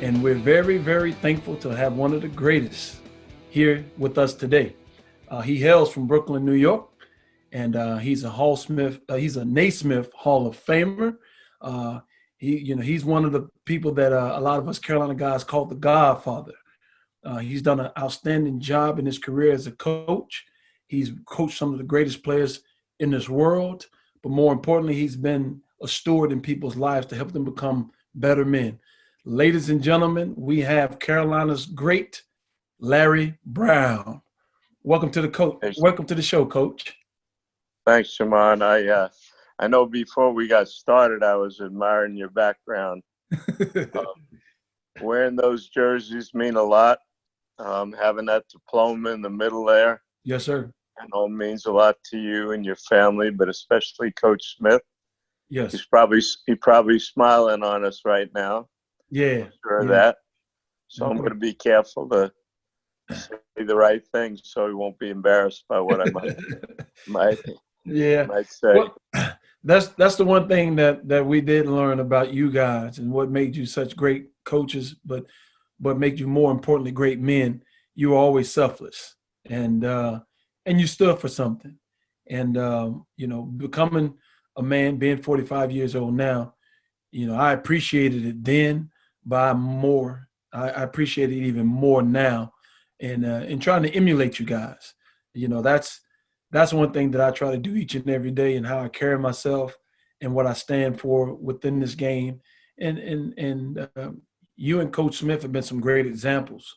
And we're very, very thankful to have one of the greatest here with us today. He hails from Brooklyn, New York, and he's he's a Naismith Hall of Famer. Uh, he's one of the people that a lot of us Carolina guys call the Godfather. He's done an outstanding job in his career as a coach. He's coached some of the greatest players in this world, but more importantly, he's been a steward in people's lives to help them become better men. Ladies and gentlemen, we have Carolina's great Larry Brown. Welcome to the coach. Welcome to the show, Coach. Thanks, Shammond. I know before we got started, I was admiring your background. Wearing those jerseys mean a lot. Having that diploma in the middle there. Yes, sir. I know it means a lot to you and your family, but especially Coach Smith. Yes. He's probably smiling on us right now. Yeah. I'm sure of that. So I'm going to be careful to say the right things so he won't be embarrassed by what I might say. Well, that's the one thing that we did learn about you guys and what made you such great coaches, but made you more importantly great men. You were always selfless, and you stood for something. And becoming a man, being 45 years old now, I appreciated it then, but I appreciate it even more now, and trying to emulate you guys. That's one thing that I try to do each and every day, and how I carry myself and what I stand for within this game. And you and Coach Smith have been some great examples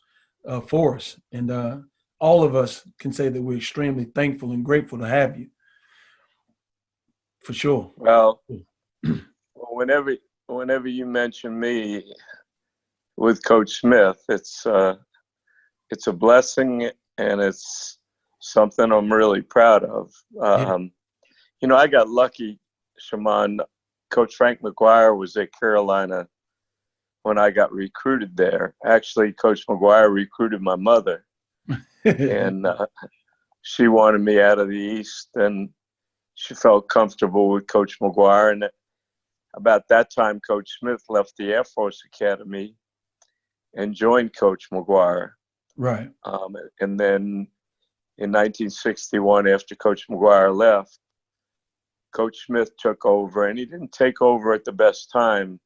for us, and all of us can say that we're extremely thankful and grateful to have you. For sure. Well, whenever you mention me with Coach Smith, it's a blessing, and it's something I'm really proud of. I got lucky, Shammond. Coach Frank McGuire was at Carolina when I got recruited there. Actually, Coach McGuire recruited my mother, and she wanted me out of the East, and she felt comfortable with Coach McGuire. And about that time, Coach Smith left the Air Force Academy and joined Coach McGuire. Right. And then in 1961, after Coach McGuire left, Coach Smith took over, and he didn't take over at the best time.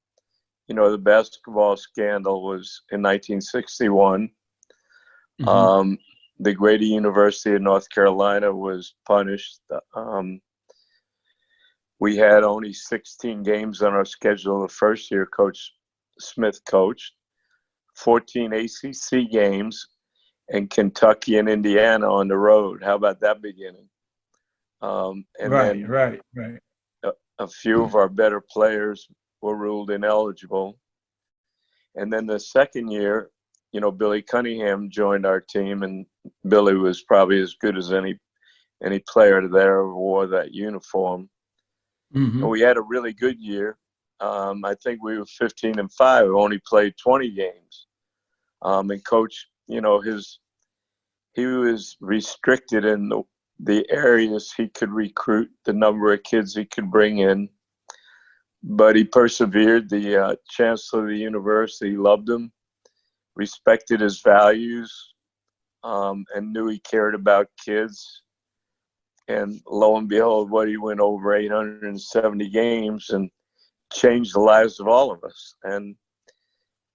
The basketball scandal was in 1961. Mm-hmm. The Grady University of North Carolina was punished. We had only 16 games on our schedule the first year Coach Smith coached, 14 ACC games, and Kentucky and Indiana on the road. How about that beginning? Right. A few of our better players were ruled ineligible. And then the second year, Billy Cunningham joined our team, and Billy was probably as good as any player there who wore that uniform. Mm-hmm. And we had a really good year. I think we were 15-5. We only played 20 games. And Coach, he was restricted in the areas he could recruit, the number of kids he could bring in. But he persevered. The chancellor of the university loved him, respected his values, and knew he cared about kids. And lo and behold, he went over 870 games and changed the lives of all of us. And,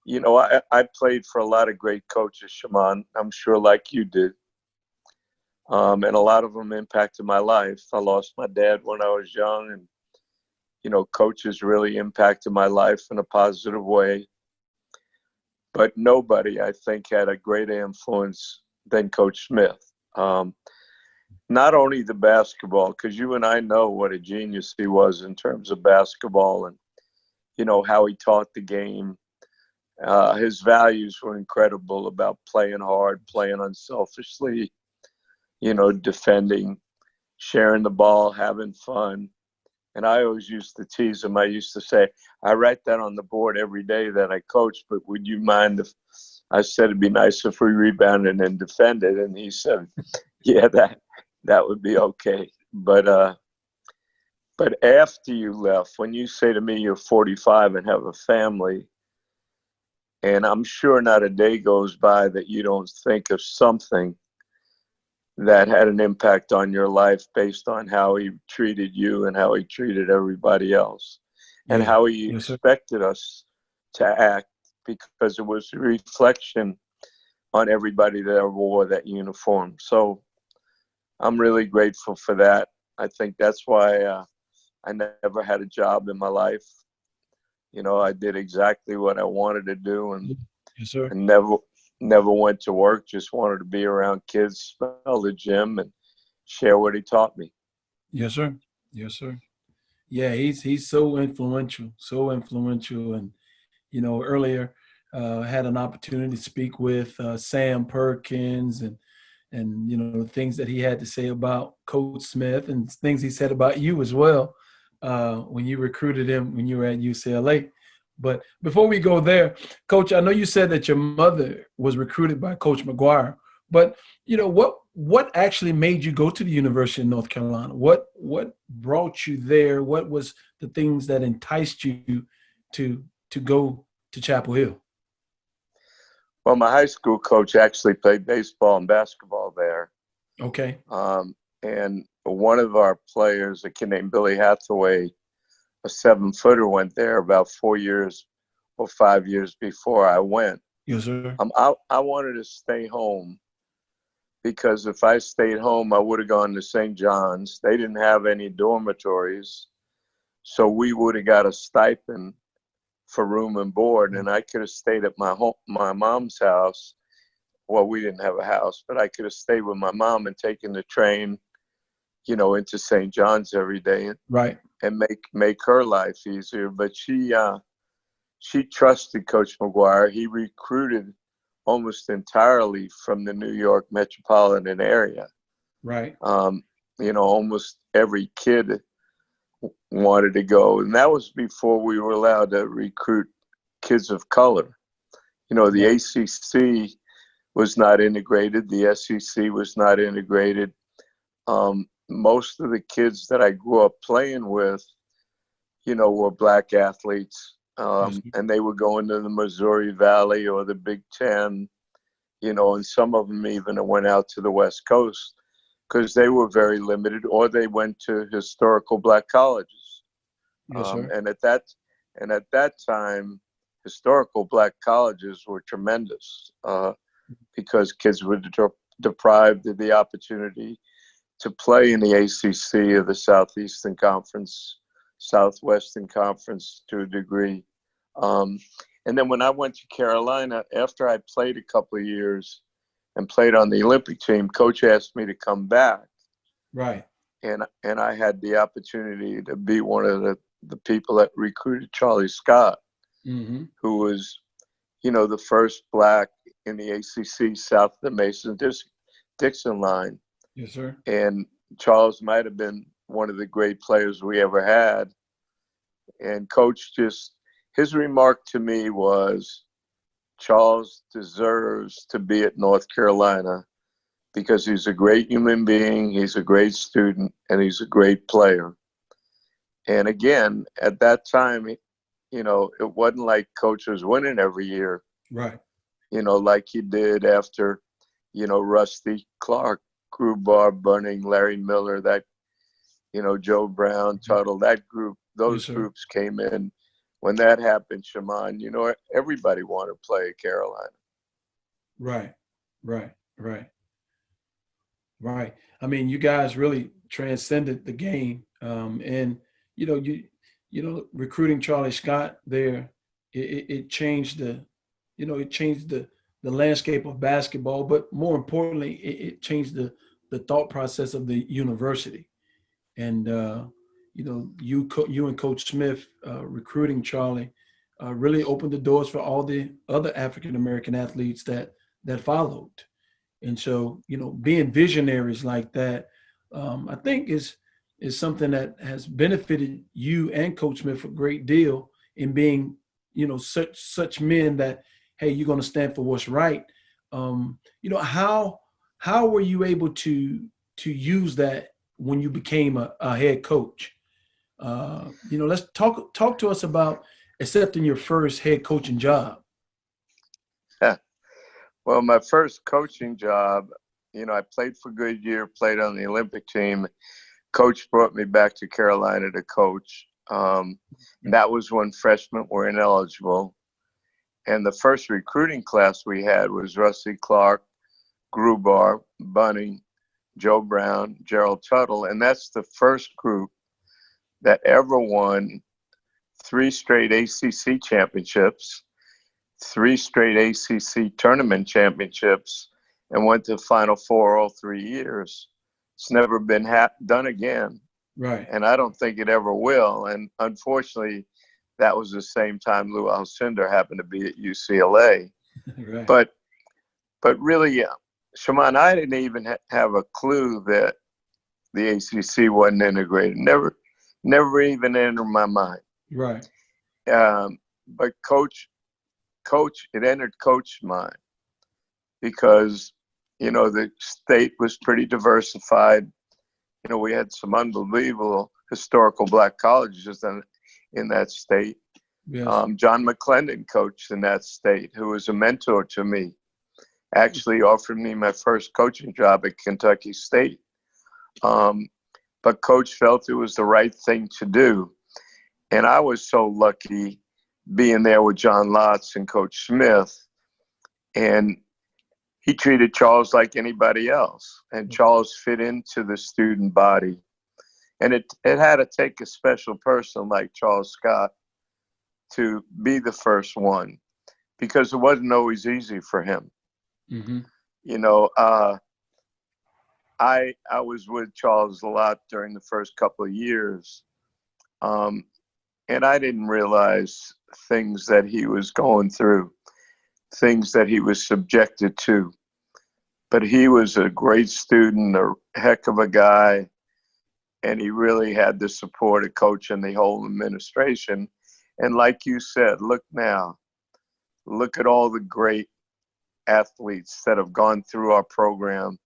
I played for a lot of great coaches, Shammond, I'm sure like you did. And a lot of them impacted my life. I lost my dad when I was young, and, coaches really impacted my life in a positive way. But nobody, I think, had a greater influence than Coach Smith. Not only the basketball, because you and I know what a genius he was in terms of basketball, and, how he taught the game. His values were incredible about playing hard, playing unselfishly, defending, sharing the ball, having fun. And I always used to tease him. I used to say, I write that on the board every day that I coach, but would you mind if I said it'd be nice if we rebounded and defended? And he said, yeah, that would be okay. But after you left, when you say to me you're 45 and have a family, And I'm sure not a day goes by that you don't think of something that had an impact on your life based on how he treated you and how he treated everybody else, and Yeah. how he Yes, sir. expected us to act, because it was a reflection on everybody that wore that uniform. So I'm really grateful for that. I think that's why I never had a job in my life. You know, I did exactly what I wanted to do, Yes, sir. and never went to work. Just wanted to be around kids, smell the gym, and share what he taught me. Yes, sir. Yes, sir. Yeah, he's so influential, so influential. And earlier had an opportunity to speak with Sam Perkins, and the things that he had to say about Coach Smith, and things he said about you as well when you recruited him when you were at UCLA. But before we go there, Coach, I know you said that your mother was recruited by Coach McGuire, but what actually made you go to the University of North Carolina? What brought you there? What was the things that enticed you to go to Chapel Hill? Well, my high school coach actually played baseball and basketball there. Okay. And one of our players, a kid named Billy Hathaway, a 7-footer, went there about 4 years or 5 years before I went. Yes, sir. I wanted to stay home, because if I stayed home, I would have gone to St. John's. They didn't have any dormitories, so we would have got a stipend for room and board, and I could have stayed at my mom's house. Well, we didn't have a house, but I could have stayed with my mom and taken the train, into St. John's every day, Right. and make her life easier. But she trusted Coach McGuire. He recruited almost entirely from the New York metropolitan area. Right. Almost every kid wanted to go, and that was before we were allowed to recruit kids of color. The Right. ACC was not integrated. The SEC was not integrated. Most of the kids that I grew up playing with, were black athletes, Yes, sir. and they were going to the Missouri Valley or the Big Ten, and some of them even went out to the West Coast because they were very limited, or they went to historical black colleges. Yes, sir. And at that time, historical black colleges were tremendous, because kids were deprived of the opportunity to play in the ACC or the Southeastern Conference, Southwestern Conference to a degree. And then when I went to Carolina, after I played a couple of years and played on the Olympic team, Coach asked me to come back. Right. And I had the opportunity to be one of the people that recruited Charlie Scott, Mm-hmm. who was, the first black in the ACC south of the Mason-Dixon line. Yes, sir. And Charles might have been one of the great players we ever had. And Coach his remark to me was, Charles deserves to be at North Carolina because he's a great human being, he's a great student, and he's a great player. And again, at that time, it wasn't like Coach was winning every year, Right. like he did after, Rusty Clark, Grubar, Bunning, Larry Miller, that, Joe Brown, Tuttle, that group, Yes, those sir. groups came in. When that happened, Shammond, everybody wanted to play at Carolina. Right. Right. Right. Right. I mean, you guys really transcended the game, and recruiting Charlie Scott there, it changed the landscape of basketball, but more importantly, it changed the thought process of the university. And you and Coach Smith recruiting Charlie really opened the doors for all the other African American athletes that followed. And so, being visionaries like that, I think is something that has benefited you and Coach Smith a great deal in being, such men that, hey, you're going to stand for what's right. How were you able to use that when you became a head coach? Let's talk to us about accepting your first head coaching job. Well, my first coaching job, I played for Goodyear, played on the Olympic team. Coach brought me back to Carolina to coach. That was when freshmen were ineligible. And the first recruiting class we had was Rusty Clark, Grubar, Bunning, Joe Brown, Gerald Tuttle. And that's the first group that ever won 3 straight ACC championships, 3 straight ACC tournament championships, and went to Final Four all 3 years. It's never been done again. Right. And I don't think it ever will. And unfortunately, that was the same time Lou Alcindor happened to be at UCLA. Right. But really, Shammond, I didn't even have a clue that the ACC wasn't integrated. Never even entered my mind. Right. But coach, it entered Coach's mind because, the state was pretty diversified. We had some unbelievable historical black colleges in that state. Yes. John McClendon coached in that state, who was a mentor to me, actually offered me my first coaching job at Kentucky State. But Coach felt it was the right thing to do. And I was so lucky being there with John Lotz and Coach Smith. And he treated Charles like anybody else. And Charles fit into the student body. And it had to take a special person like Charles Scott to be the first one, because it wasn't always easy for him. Mm-hmm. I was with Charles a lot during the first couple of years. And I didn't realize things that he was going through, things that he was subjected to. But he was a great student, a heck of a guy, and he really had the support of Coach and the whole administration. And like you said, look now, look at all the great athletes that have gone through our program,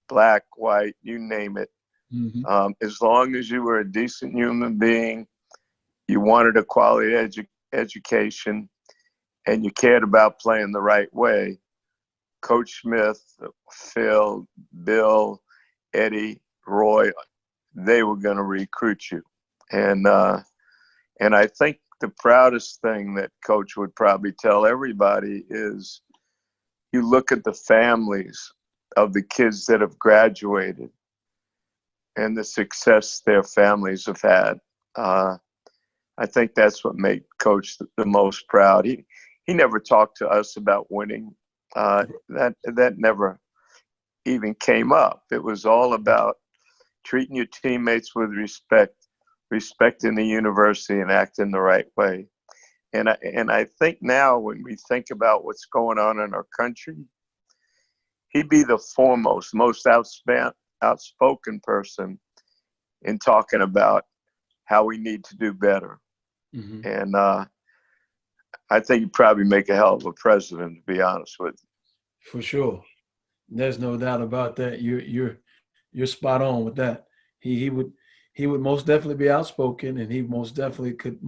black, white, you name it. Mm-hmm. As long as you were a decent human being, you wanted a quality education, and you cared about playing the right way, Coach Smith, Phil, Bill, Eddie, Roy, they were going to recruit you. And I think the proudest thing that Coach would probably tell everybody is, you look at the families of the kids that have graduated and the success their families have had. I think that's what made Coach the most proud. He never talked to us about winning. That never even came up. It was all about treating your teammates with respect, respecting the university, and acting the right way. And I think now, when we think about what's going on in our country, he'd be the foremost, most outspoken person in talking about how we need to do better. Mm-hmm. And I think he'd probably make a hell of a president, to be honest with you. For sure. There's no doubt about that. You're spot on with that. He would most definitely be outspoken, and he most definitely could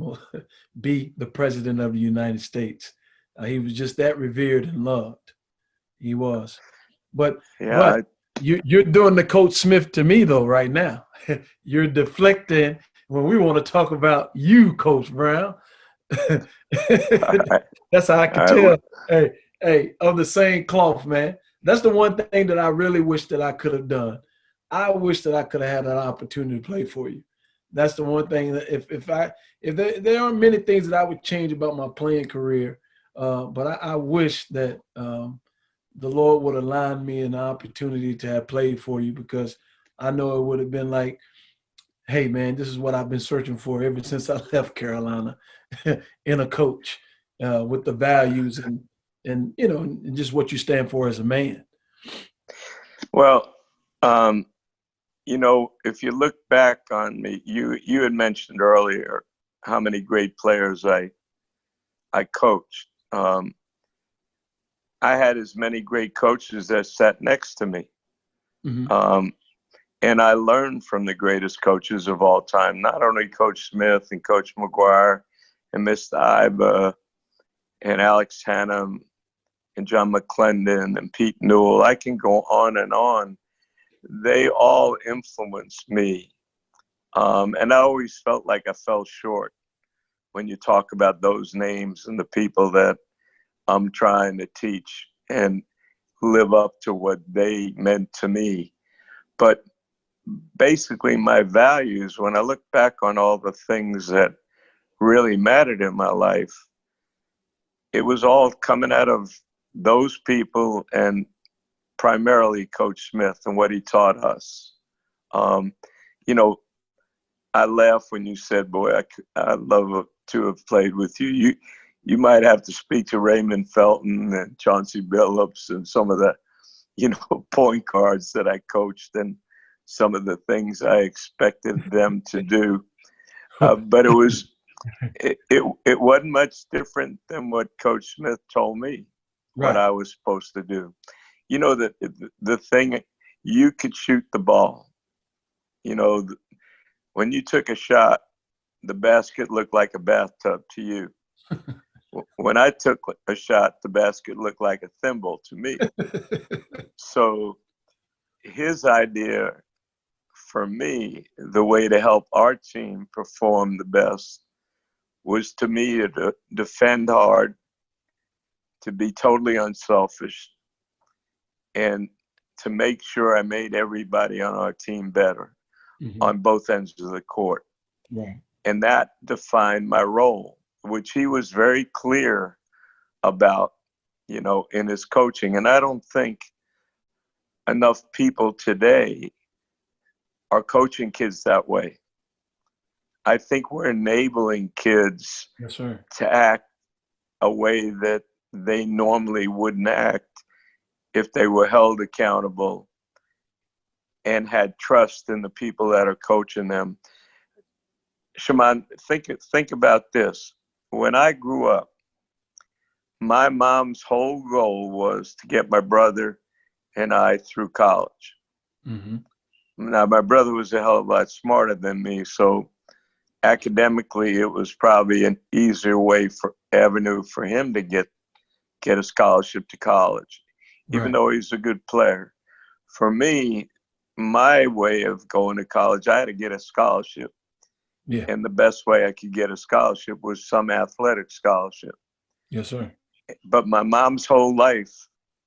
be the president of the United States. He was just that revered and loved. He was. But you're doing the Coach Smith to me though right now. You're deflecting when we want to talk about you, Coach Brown. That's how I can tell. Hey, of the same cloth, man. That's the one thing that I really wish that I could have done. I wish that I could have had an opportunity to play for you. That's the one thing that if there aren't many things that I would change about my playing career, but I wish that the Lord would align me an opportunity to have played for you, because I know it would have been like, hey man, this is what I've been searching for ever since I left Carolina, in a coach with the values and just what you stand for as a man. Well, if you look back on me, you had mentioned earlier how many great players I coached. I had as many great coaches that sat next to me. Mm-hmm. And I learned from the greatest coaches of all time, not only Coach Smith and Coach McGuire and Mr. Iba and Alex Hannum and John McClendon and Pete Newell. I can go on and on. They all influenced me. And I always felt like I fell short when you talk about those names and the people that I'm trying to teach and live up to what they meant to me. But basically, my values, when I look back on all the things that really mattered in my life, it was all coming out of those people and primarily Coach Smith and what he taught us. You know, I laugh when you said, boy, I'd love to have played with you. You might have to speak to Raymond Felton and Chauncey Billups and some of the, point guards that I coached and some of the things I expected them to do. But it wasn't much different than what Coach Smith told me, what I was supposed to do. The thing, you could shoot the ball. When you took a shot, the basket looked like a bathtub to you. When I took a shot, the basket looked like a thimble to me. So his idea for me, the way to help our team perform the best was to me to defend hard, to be totally unselfish, and to make sure I made everybody on our team better on both ends of the court. Right. And that defined my role, which he was very clear about, in his coaching. And I don't think enough people today are coaching kids that way. I think we're enabling kids to act a way that they normally wouldn't act if they were held accountable and had trust in the people that are coaching them. Shammond, think about this. When I grew up, my mom's whole goal was to get my brother and I through college. Now, my brother was a hell of a lot smarter than me, so academically, it was probably an easier avenue for him to get a scholarship to college, even though he's a good player. For me, my way of going to college, I had to get a scholarship. Yeah. And the best way I could get a scholarship was some athletic scholarship. Yes, sir. But my mom's whole life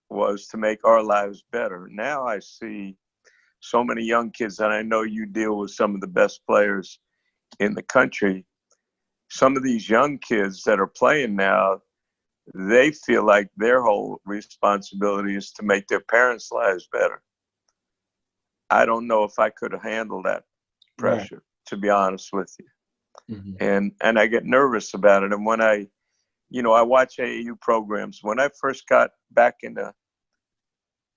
was to make our lives better. Now I see so many young kids, and I know you deal with some of the best players in the country. Some of these young kids that are playing now, they feel like their whole responsibility is to make their parents' lives better. I don't know if I could have handled that pressure, to be honest with you. And I get nervous about it. And when I watch AAU programs. When I first got back into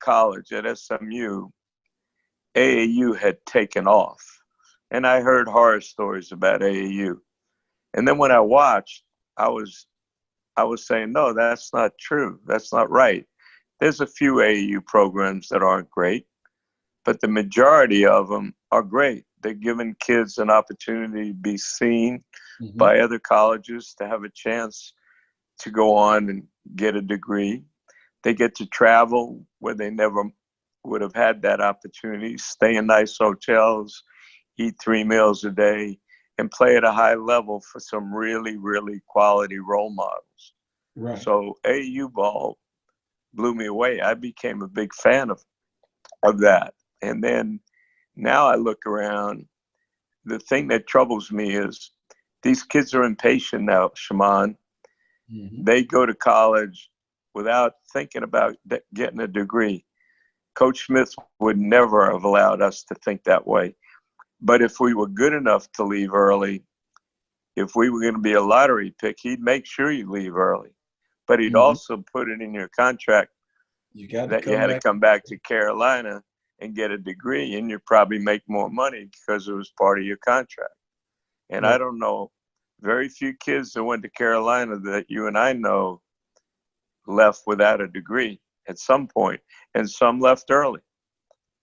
college at SMU, AAU had taken off. And I heard horror stories about AAU. And then when I watched, I was saying, no, that's not true. That's not right. There's a few AAU programs that aren't great, but the majority of them are great. They're giving kids an opportunity to be seen by other colleges, to have a chance to go on and get a degree. They get to travel where they never would have had that opportunity, stay in nice hotels, eat 3 meals a day, and play at a high level for some really, really quality role models. Right. So AAU ball blew me away. I became a big fan of that. And then now I look around, the thing that troubles me is these kids are impatient now, Shammond. They go to college without thinking about getting a degree. Coach Smith would never have allowed us to think that way. But if we were good enough to leave early, if we were going to be a lottery pick, he'd make sure you leave early. But he'd also put it in your contract that you had to come back to Carolina and get a degree, and you'd probably make more money because it was part of your contract. And I don't know, very few kids that went to Carolina that you and I know left without a degree at some point, and some left early.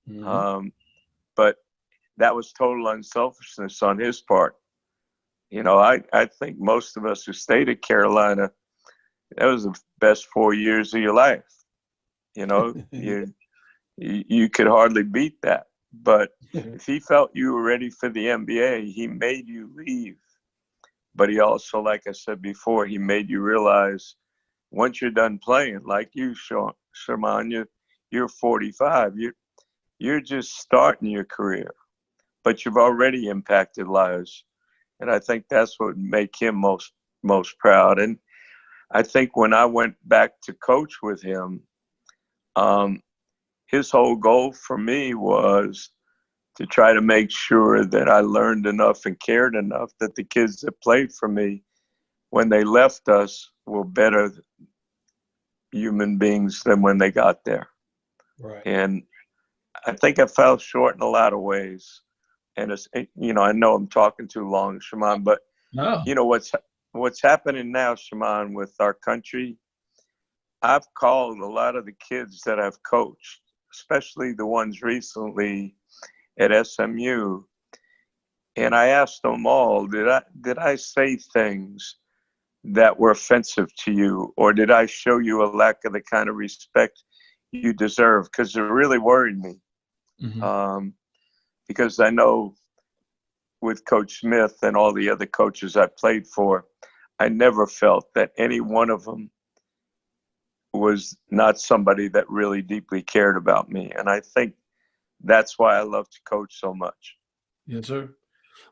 But that was total unselfishness on his part. I think most of us who stayed at Carolina, that was the best 4 years of your life. You know, you could hardly beat that. But if he felt you were ready for the NBA, he made you leave. But he also, like I said before, he made you realize once you're done playing, like you, Shammond, you're 45. You're just starting your career, but you've already impacted lives. And I think that's what would make him most proud. And I think when I went back to coach with him, his whole goal for me was to try to make sure that I learned enough and cared enough that the kids that played for me, when they left us, were better human beings than when they got there. Right. And I think I fell short in a lot of ways. And it's, you know, I know I'm talking too long, Shammond, but No. you know what's happening now, Shammond, with our country. I've called a lot of the kids that I've coached, especially the ones recently at SMU, and I asked them all, did I say things that were offensive to you, or did I show you a lack of the kind of respect you deserve? Because it really worried me. Mm-hmm. Because I know with Coach Smith and all the other coaches I played for, I never felt that any one of them was not somebody that really deeply cared about me. And I think that's why I love to coach so much. Yes, sir.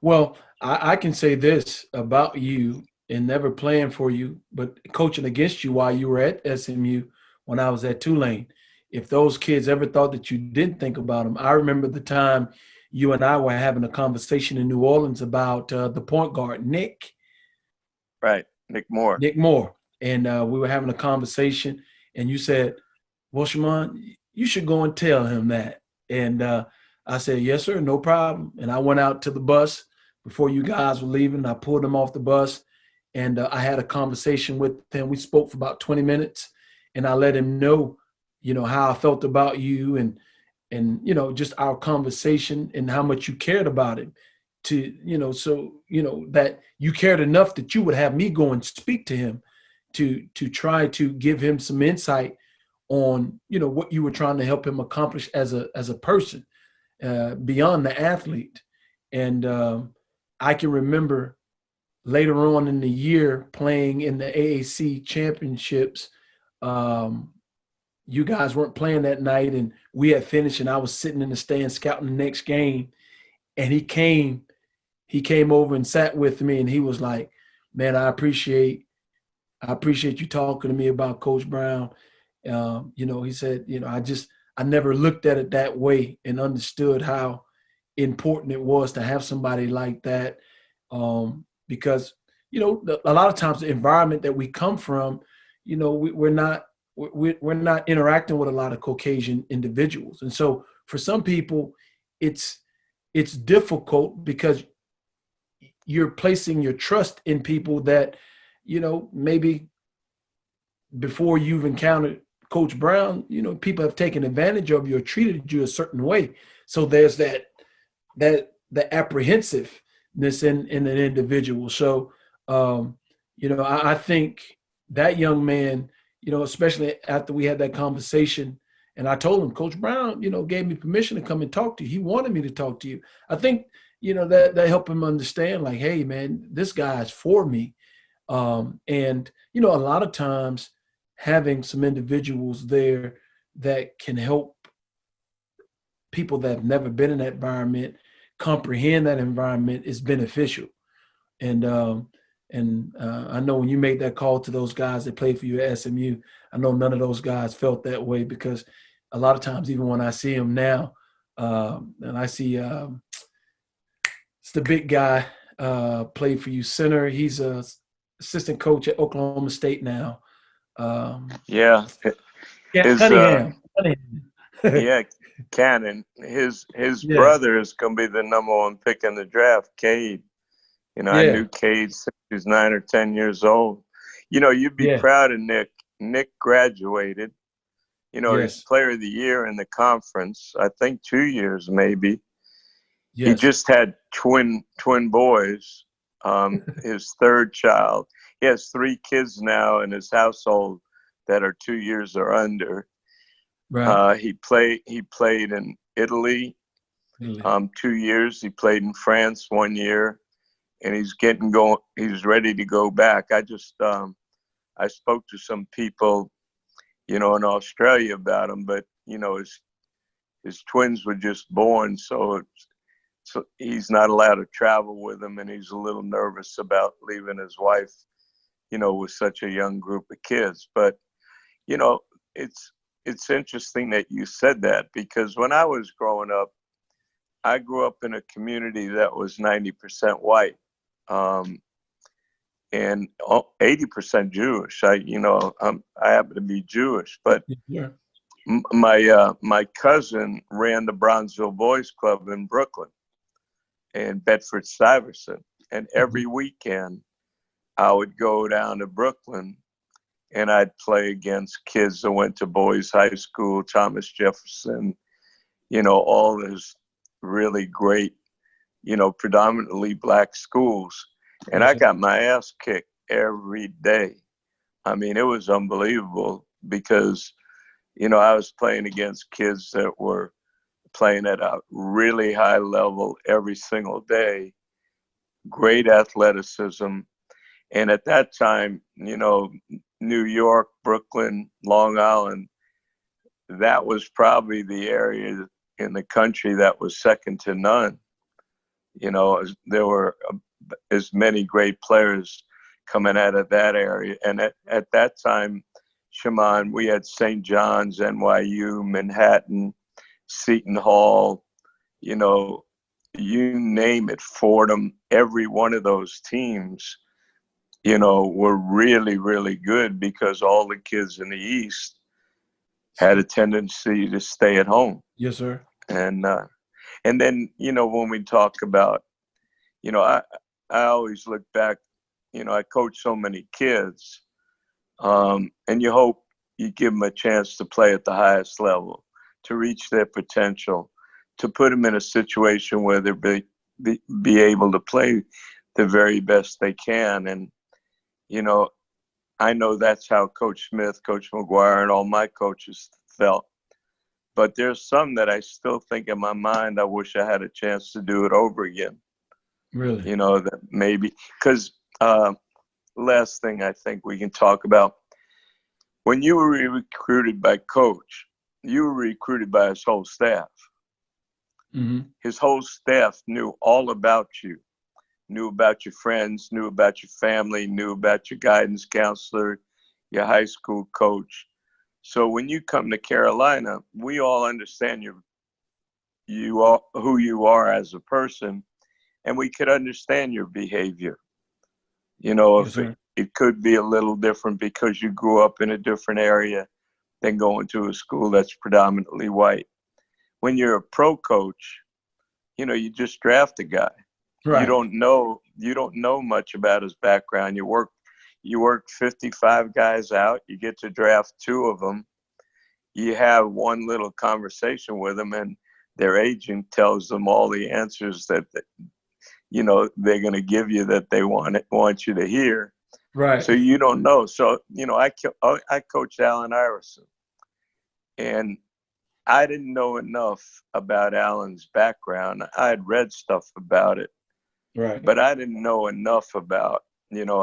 Well, I can say this about you, and never playing for you, but coaching against you while you were at SMU when I was at Tulane. If those kids ever thought that you didn't think about them, I remember the time you and I were having a conversation in New Orleans about the point guard, Right, Nick Moore. Nick Moore. And we were having a conversation, and you said, well, Shammond, you should go and tell him that. And I said, yes, sir, no problem. And I went out to the bus before you guys were leaving. I pulled him off the bus, and I had a conversation with him. We spoke for about 20 minutes, and I let him know, you know, how I felt about you, and you know, just our conversation and how much you cared about him, to, you know, so, you know, that you cared enough that you would have me go and speak to him to try to give him some insight on, you know, what you were trying to help him accomplish as a person, beyond the athlete. And I can remember later on in the year playing in the AAC championships. You guys weren't playing that night, and we had finished, and I was sitting in the stand scouting the next game. And he came over and sat with me, and he was like, man, I appreciate you talking to me about Coach Brown. You know, he said, you know, I never looked at it that way and understood how important it was to have somebody like that. Because, you know, a lot of times the environment that we come from, you know, we're not interacting with a lot of Caucasian individuals. And so for some people, it's difficult because you're placing your trust in people that, you know, maybe before you've encountered Coach Brown, you know, people have taken advantage of you or treated you a certain way. So there's the apprehensiveness in an individual. So, you know, I think that young man, you know, especially after we had that conversation, and I told him, Coach Brown, you know, gave me permission to come and talk to you. He wanted me to talk to you. I think, you know, that helped him understand, like, hey, man, this guy is for me. And, you know, a lot of times having some individuals there that can help people that have never been in that environment comprehend that environment is beneficial. And I know when you made that call to those guys that played for you at SMU, I know none of those guys felt that way, because a lot of times, even when I see them now, and I see it's the big guy, played for you, center. He's a assistant coach at Oklahoma State now. Yeah, Cunningham. yeah, Cannon. His Yeah. brother is going to be the #1 pick in the draft, Cade. You know, I knew Cade since he was 9 or 10 years old. You know, you'd be proud of Nick. Nick graduated. You know, he's player of the year in the conference, I think 2 years maybe. He just had twin boys, his third child. he has 3 kids now in his household that are 2 years or under. Right. He played in Italy Really. 2 years. He played in France 1 year, and he's he's ready to go back. I spoke to some people, in Australia about him, but his twins were just born, so he's not allowed to travel with them, and he's a little nervous about leaving his wife, with such a young group of kids. But it's interesting that you said that, because when I was growing up, I grew up in a community that was 90% white, and 80% Jewish. I happen to be Jewish, but Yeah. my cousin ran the Bronzeville Boys Club in Brooklyn and Bedford-Stuyvesant, and every weekend I would go down to Brooklyn and I'd play against kids that went to Boys High School, Thomas Jefferson, all those really great, predominantly black schools. And I got my ass kicked every day. I mean, it was unbelievable, because, I was playing against kids that were playing at a really high level every single day, great athleticism. And at that time, New York, Brooklyn, Long Island, that was probably the area in the country that was second to none. There were as many great players coming out of that area. And at that time, Shammond, we had St. John's, NYU, Manhattan, Seton Hall, you name it, Fordham, every one of those teams, were really, really good, because all the kids in the East had a tendency to stay at home. Yes, sir. And then, when we talk about, I always look back, I coach so many kids, and you hope you give them a chance to play at the highest level, to reach their potential, to put them in a situation where they'll be able to play the very best they can. And, I know that's how Coach Smith, Coach McGuire, and all my coaches felt. But there's some that I still think in my mind, I wish I had a chance to do it over again. Really? That maybe, because last thing I think we can talk about, when you were recruited by Coach, you were recruited by his whole staff. Mm-hmm. His whole staff knew all about you, knew about your friends, knew about your family, knew about your guidance counselor, your high school coach. So when you come to Carolina, we all understand who you are as a person, and we could understand your behavior. Yes, if it could be a little different because you grew up in a different area than going to a school that's predominantly white. When you're a pro coach, you just draft a guy. right. You don't know much about his background. You work 55 guys out. You get to draft 2 of them. You have one little conversation with them, and their agent tells them all the answers that they're going to give you, that they want you to hear. Right. So you don't know. So I coached Allen Iverson, and I didn't know enough about Allen's background. I had read stuff about it, Right. but I didn't know enough about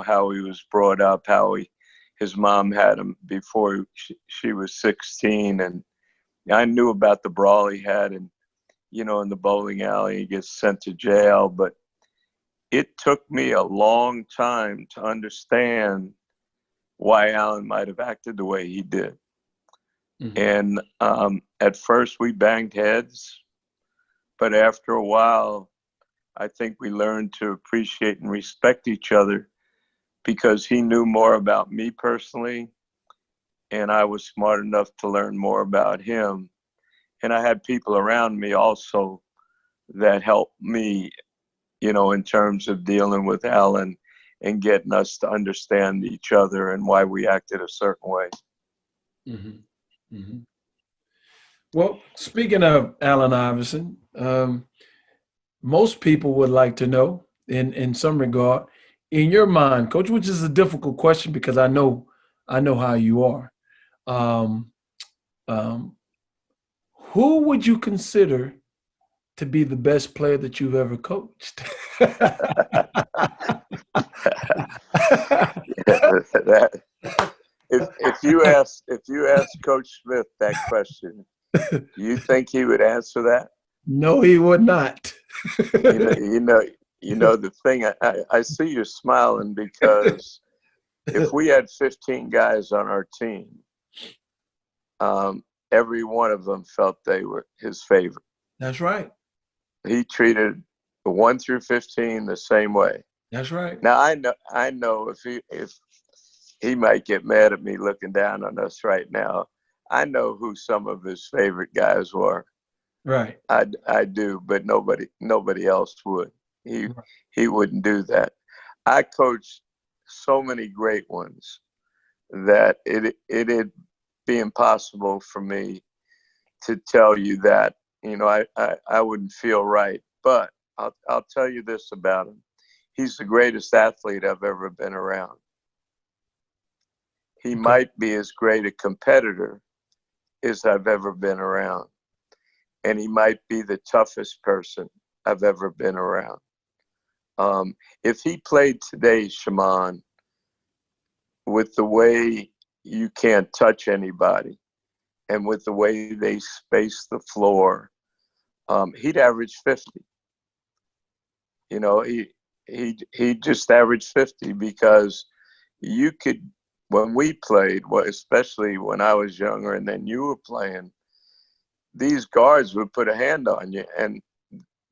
how he was brought up, how his mom had him before she was 16, and I knew about the brawl he had, and in the bowling alley, he gets sent to jail. But it took me a long time to understand why Allen might have acted the way he did. Mm-hmm. And at first we banged heads, but after a while, I think we learned to appreciate and respect each other, because he knew more about me personally, and I was smart enough to learn more about him. And I had people around me also that helped me, in terms of dealing with Allen and getting us to understand each other and why we acted a certain way. Mm-hmm. Mm-hmm. Well, speaking of Allen Iverson, most people would like to know, in some regard, in your mind, Coach, which is a difficult question because I know how you are. Um, um, who would you consider to be the best player that you've ever coached? That if you ask Coach Smith that question, do you think he would answer that? No, he would not. You know, you know, the thing. I see you smiling because if we had 15 guys on our team, every one of them felt they were his favorite. That's right. He treated 1 through 15 the same way. That's right. Now I know if he might get mad at me looking down on us right now. I know who some of his favorite guys were. Right. I do, but nobody else would. He wouldn't do that. I coached so many great ones that it'd be impossible for me to tell you that. You know, I wouldn't feel right. But I'll tell you this about him. He's the greatest athlete I've ever been around. He might be as great a competitor as I've ever been around. And he might be the toughest person I've ever been around. If he played today, Shammond, with the way you can't touch anybody and with the way they space the floor, he'd average 50. You know, he just averaged 50 because you could, when we played, well, especially when I was younger and then you were playing, these guards would put a hand on you, and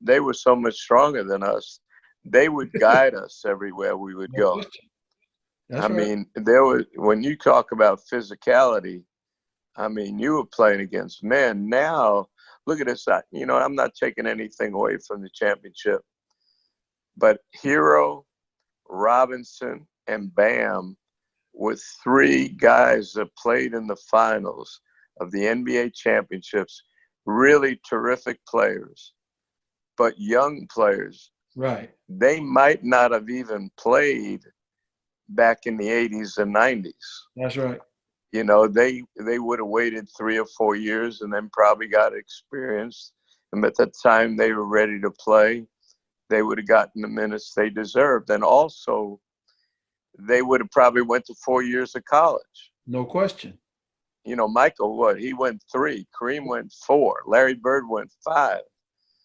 they were so much stronger than us. They would guide us everywhere we would go. I mean, there was, when you talk about physicality, I mean, you were playing against men. Now, look at this. You know, I'm not taking anything away from the championship, but Hero, Robinson, and Bam were 3 guys that played in the finals of the NBA championships. Really terrific players, but young players. Right. They might not have even played back in the 80s and 90s. That's right. You know, they would have waited 3 or 4 years and then probably got experience. And at the time they were ready to play, they would have gotten the minutes they deserved. And also, they would have probably went to 4 years of college. No question. You know, Michael, he went 3. Kareem went 4. Larry Bird went 5.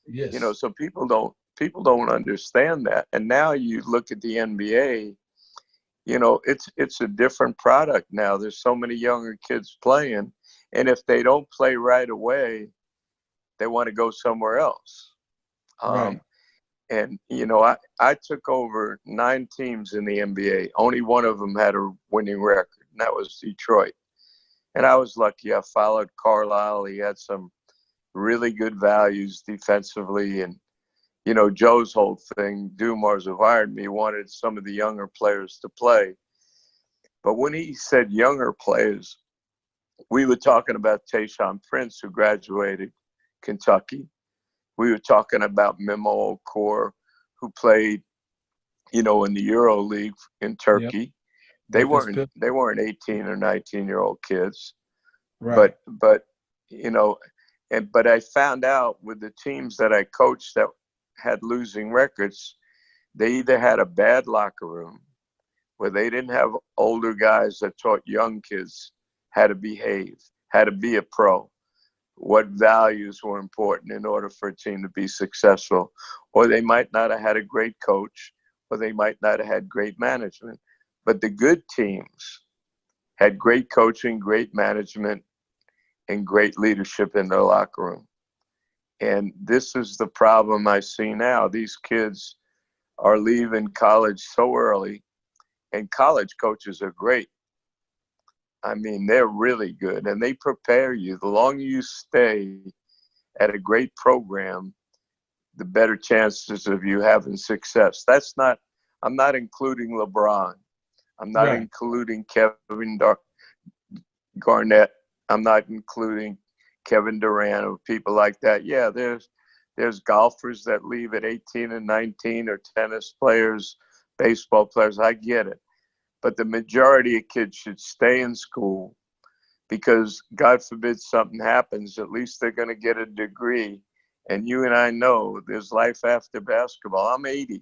Yes. You know, so people don't understand that. And now you look at the NBA, you know, it's a different product now. There's so many younger kids playing, and if they don't play right away, they want to go somewhere else. Right. And, you know, I took over 9 teams in the NBA. Only one of them had a winning record, and that was Detroit. And I was lucky. I followed Carlisle. He had some really good values defensively. And, you know, Joe's whole thing, Dumars, who hired me, wanted some of the younger players to play. But when he said younger players, we were talking about Tayshaun Prince, who graduated Kentucky. We were talking about Memo Okur, who played, you know, in the Euro League in Turkey. Yep. They weren't 18 or 19-year-old kids. Right. But you know, but I found out with the teams that I coached that had losing records, they either had a bad locker room where they didn't have older guys that taught young kids how to behave, how to be a pro, what values were important in order for a team to be successful, or they might not have had a great coach, or they might not have had great management. But the good teams had great coaching, great management, and great leadership in their locker room. And this is the problem I see now. These kids are leaving college so early, and college coaches are great. I mean, they're really good, and they prepare you. The longer you stay at a great program, the better chances of you having success. I'm not including LeBron. I'm not including Kevin Garnett. I'm not including Kevin Durant or people like that. Yeah, there's golfers that leave at 18 and 19, or tennis players, baseball players. I get it. But the majority of kids should stay in school because, God forbid, something happens. At least they're going to get a degree. And you and I know there's life after basketball. I'm 80.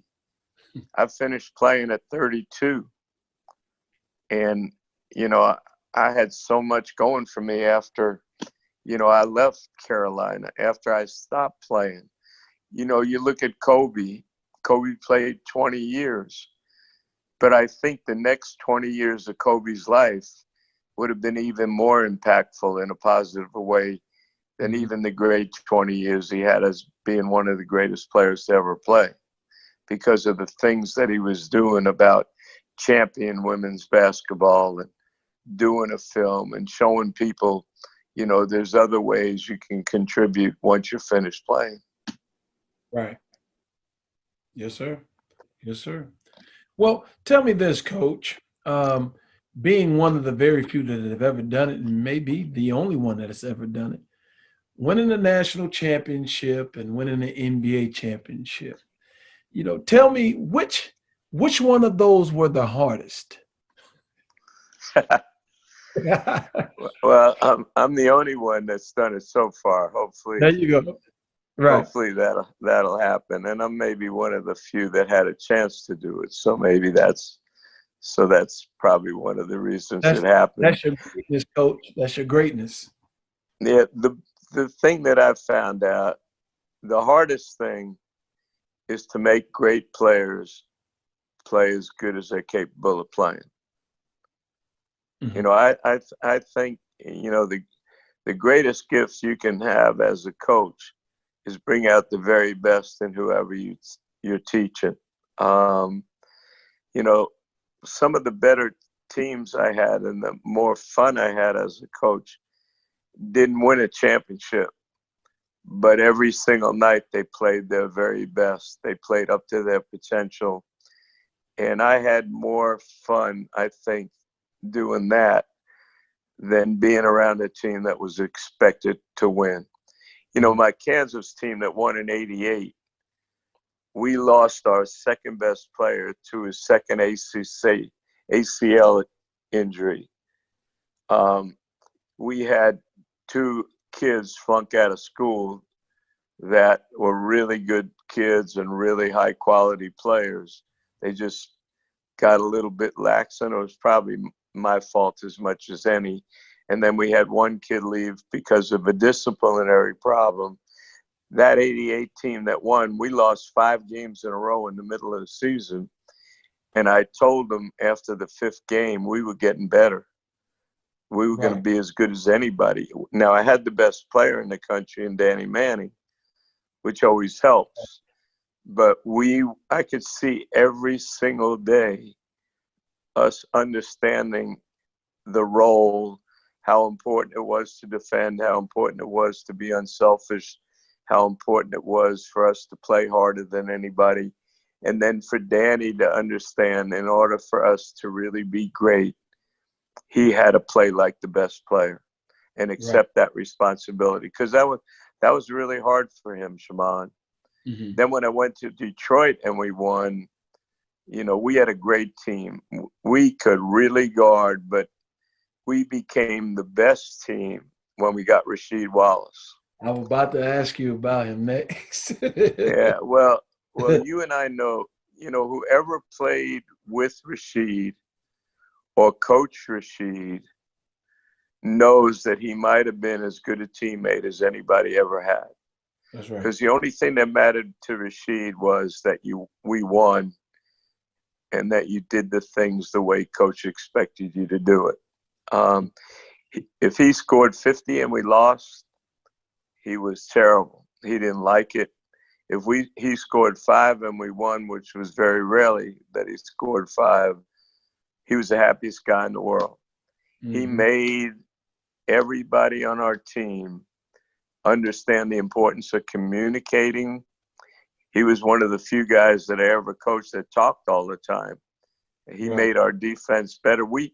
I finished playing at 32. And, I had so much going for me after, I left Carolina, after I stopped playing. You look at Kobe. Kobe played 20 years. But I think the next 20 years of Kobe's life would have been even more impactful in a positive way than even the great 20 years he had as being one of the greatest players to ever play, because of the things that he was doing about champion women's basketball and doing a film and showing people, there's other ways you can contribute once you're finished playing. Right. Yes, sir. Yes, sir. Well, tell me this, Coach. Being one of the very few that have ever done it, and maybe the only one that has ever done it, winning the national championship and winning the NBA championship, tell me which one of those were the hardest? Well, I'm the only one that's done it so far. Hopefully, There you go. Right. Hopefully that'll happen, and I'm maybe one of the few that had a chance to do it. So maybe that's probably one of the reasons it happened. That's your greatness, Coach. That's your greatness. Yeah, the thing that I've found out, the hardest thing is to make great players play as good as they're capable of playing. Mm-hmm. I think the greatest gifts you can have as a coach is bring out the very best in whoever you're teaching. Some of the better teams I had and the more fun I had as a coach didn't win a championship, but every single night they played their very best. They played up to their potential. And I had more fun, I think, doing that than being around a team that was expected to win. My Kansas team that won in '88, we lost our second best player to his second ACL injury. We had two kids flunk out of school that were really good kids and really high quality players. They just got a little bit lax, and it was probably my fault as much as any. And then we had one kid leave because of a disciplinary problem. That '88 team that won, we lost 5 games in a row in the middle of the season. And I told them after the 5th game, we were getting better. We were going to be as good as anybody. Now, I had the best player in the country in Danny Manning, which always helps. But I could see every single day us understanding the role, how important it was to defend, how important it was to be unselfish, how important it was for us to play harder than anybody. And then for Danny to understand, in order for us to really be great, he had to play like the best player and accept that responsibility. Because that was really hard for him, Shammond. Mm-hmm. Then when I went to Detroit and we won, we had a great team. We could really guard, but we became the best team when we got Rasheed Wallace. I was about to ask you about him next. Yeah, well, you and I know, whoever played with Rasheed or coached Rasheed knows that he might have been as good a teammate as anybody ever had. That's right. Because the only thing that mattered to Rasheed was that we won and that you did the things the way coach expected you to do it. If he scored 50 and we lost, he was terrible. He didn't like it. If he scored 5 and we won, which was very rarely that he scored 5, he was the happiest guy in the world. Mm-hmm. He made everybody on our team understand the importance of communicating. He was one of the few guys that I ever coached that talked all the time. He made our defense better. We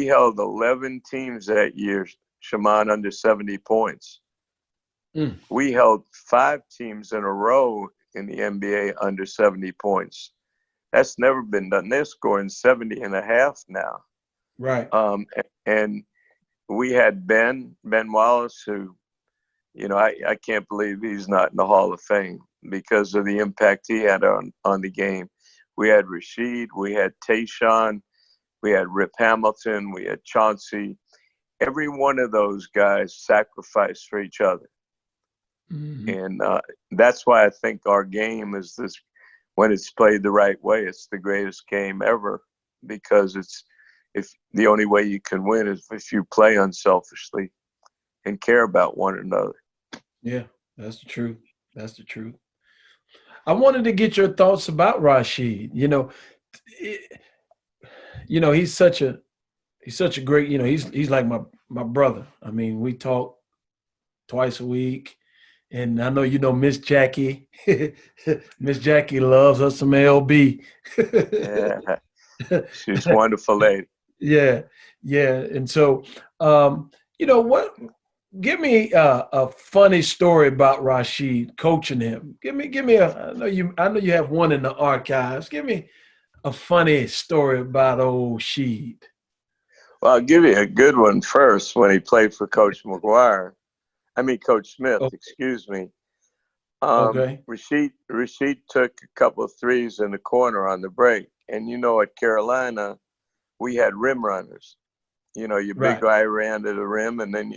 held 11 teams that year, Shammond, under 70 points. Mm. We held 5 teams in a row in the NBA under 70 points. That's never been done. They're scoring 70 and a half now. Right. And we had Ben Wallace, who, I can't believe he's not in the Hall of Fame because of the impact he had on the game. We had Rasheed, we had Tayshaun, we had Rip Hamilton, we had Chauncey. Every one of those guys sacrificed for each other. Mm-hmm. And that's why I think our game is this, when it's played the right way, it's the greatest game ever, because if the only way you can win is if you play unselfishly and care about one another. Yeah, that's the truth. That's the truth. I wanted to get your thoughts about Rasheed. He's such a great, he's like my brother. I mean, we talk twice a week. And I know Miss Jackie. Miss Jackie loves her some LB. Yeah, she's a wonderful lady. Yeah, yeah. And so, what? Give me a funny story about Rasheed coaching him. Give me a. I know you have one in the archives. Give me a funny story about old Sheed. Well, I'll give you a good one first. When he played for Coach Coach Smith, Okay. excuse me. Okay. Rasheed took a couple of threes in the corner on the break. And at Carolina, we had rim runners. Your big guy ran to the rim, and then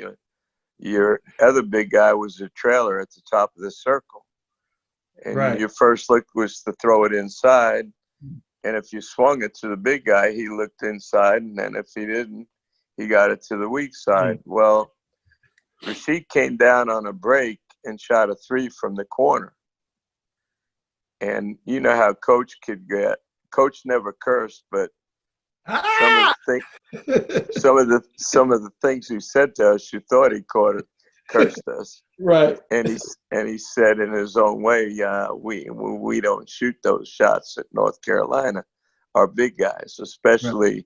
your other big guy was a trailer at the top of the circle. And your first look was to throw it inside. And if you swung it to the big guy, he looked inside. And then if he didn't, he got it to the weak side. Mm. Well, Rasheed came down on a break and shot a three from the corner. And you know how Coach could get. Coach never cursed, but some of the things he said to us, you thought he cursed us. Right. And he said in his own way, we don't shoot those shots at North Carolina, our big guys, especially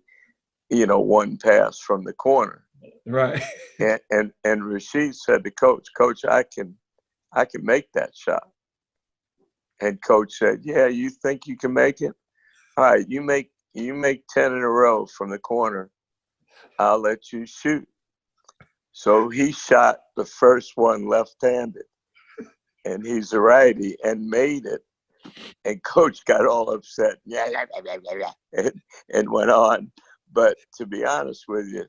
one pass from the corner. Right. And Rasheed said to Coach, I can make that shot. And Coach said, yeah, you think you can make it? All right, you make 10 in a row from the corner. I'll let you shoot. So he shot the first one left-handed, and he's a righty, and made it. And Coach got all upset and went on. But to be honest with you,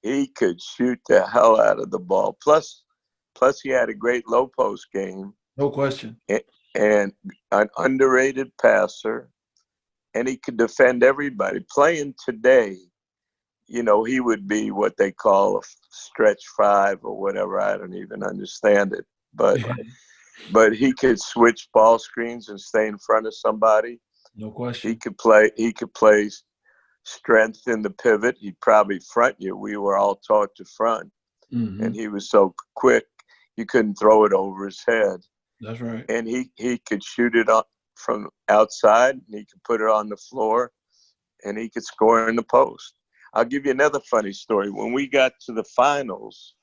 he could shoot the hell out of the ball. Plus he had a great low post game. No question. And an underrated passer, and he could defend everybody. Playing today, he would be what they call a stretch five or whatever. I don't even understand it. But he could switch ball screens and stay in front of somebody. No question. He could play strength in the pivot. He'd probably front you. We were all taught to front. Mm-hmm. And he was so quick, you couldn't throw it over his head. That's right. And he could shoot it up from outside, and he could put it on the floor, and he could score in the post. I'll give you another funny story. When we got to the finals,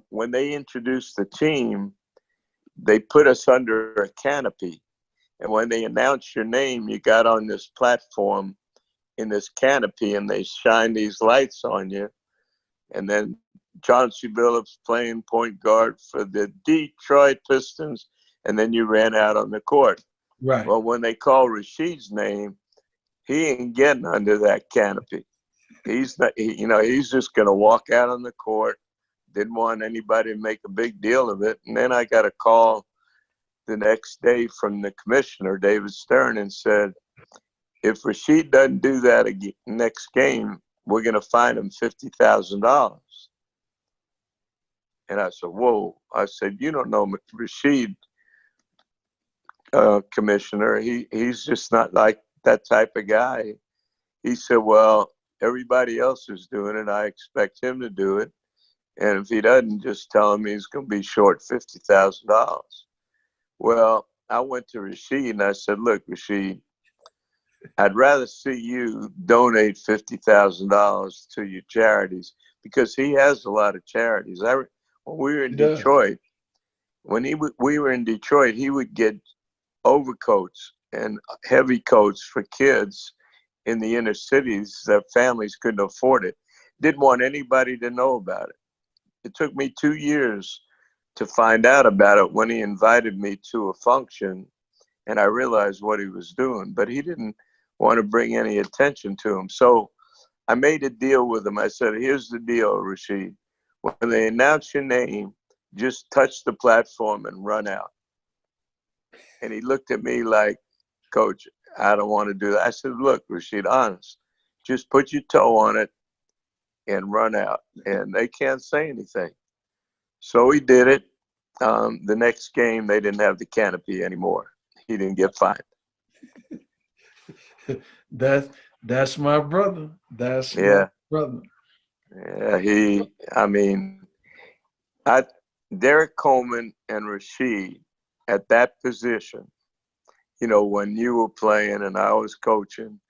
when they introduced the team, they put us under a canopy. And when they announced your name, you got on this platform in this canopy, and they shine these lights on you. And then Chauncey Billups playing point guard for the Detroit Pistons, and then you ran out on the court. Right. Well, when they call Rasheed's name, he ain't getting under that canopy. He's not. He's just going to walk out on the court. Didn't want anybody to make a big deal of it. And then I got a call the next day from the commissioner, David Stern, and said, if Rasheed doesn't do that again next game, we're going to fine him $50,000. And I said, whoa. I said, you don't know Rasheed, commissioner. He's just not like that type of guy. He said, well, everybody else is doing it. I expect him to do it. And if he doesn't, just tell him he's going to be short $50,000. Well, I went to Rasheed and I said, look, Rasheed, I'd rather see you donate $50,000 to your charities, because he has a lot of charities. When we were in Detroit, we were in Detroit, he would get overcoats and heavy coats for kids in the inner cities that families couldn't afford it. Didn't want anybody to know about it. It took me 2 years to find out about it when he invited me to a function, and I realized what he was doing, but he didn't want to bring any attention to him. So I made a deal with him. I said, here's the deal, Rashid. When they announce your name, just touch the platform and run out. And he looked at me like, Coach, I don't want to do that. I said, look, Rashid, honest, just put your toe on it and run out. And they can't say anything. So he did it. The next game, they didn't have the canopy anymore. He didn't get fined. That's my brother. That's Yeah. my brother. Yeah, Derek Coleman and Rashid at that position, when you were playing and I was coaching,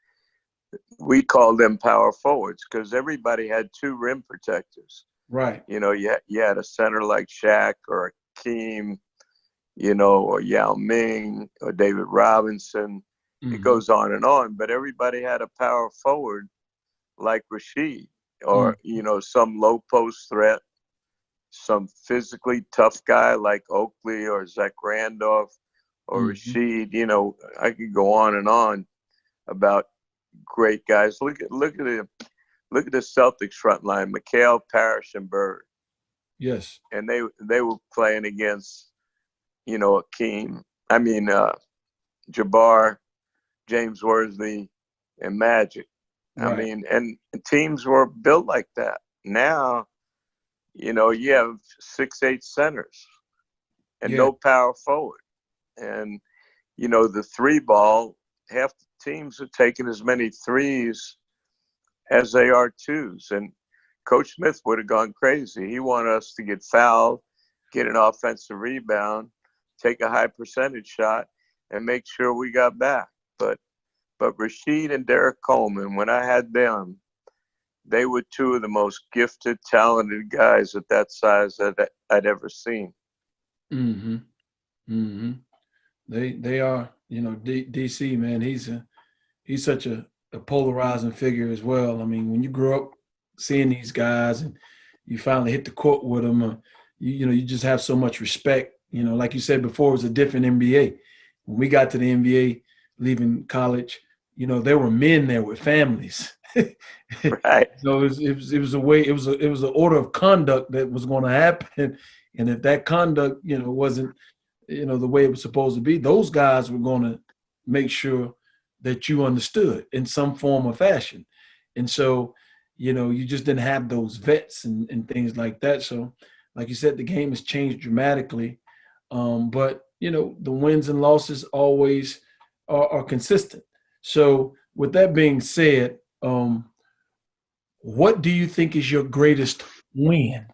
we called them power forwards because everybody had 2 rim protectors. Right. You had a center like Shaq or Akeem, or Yao Ming or David Robinson. Mm-hmm. It goes on, but everybody had a power forward like Rashid or, some low post threat, some physically tough guy like Oakley or Zach Randolph or Rashid. I could go on about great guys. Look at the Celtics front line, McHale, Parrish, and Bird. Yes. And they were playing against, Akeem. Jabbar, James Worthy, and Magic. Right. And teams were built like that. Now, you have 6'8" centers and no power forward. And, the 3-ball, half the teams are taking as many threes as they are 2s. And Coach Smith would have gone crazy. He wanted us to get fouled, get an offensive rebound, take a high percentage shot, and make sure we got back. But Rashid and Derek Coleman, when I had them, they were 2 of the most gifted, talented guys at that size that I'd ever seen. Mm-hmm. Mm-hmm. They are, DC, man, he's such a polarizing figure as well. I mean, when you grow up seeing these guys and you finally hit the court with them, you just have so much respect. Like you said before, it was a different NBA. When we got to the NBA, leaving college, there were men there with families. Right. So it was a way, it was an order of conduct that was going to happen. And if that conduct, wasn't, the way it was supposed to be, those guys were going to make sure that you understood in some form or fashion. And so, you just didn't have those vets and things like that. So, like you said, the game has changed dramatically. But, the wins and losses always are consistent. So with that being said, what do you think is your greatest win?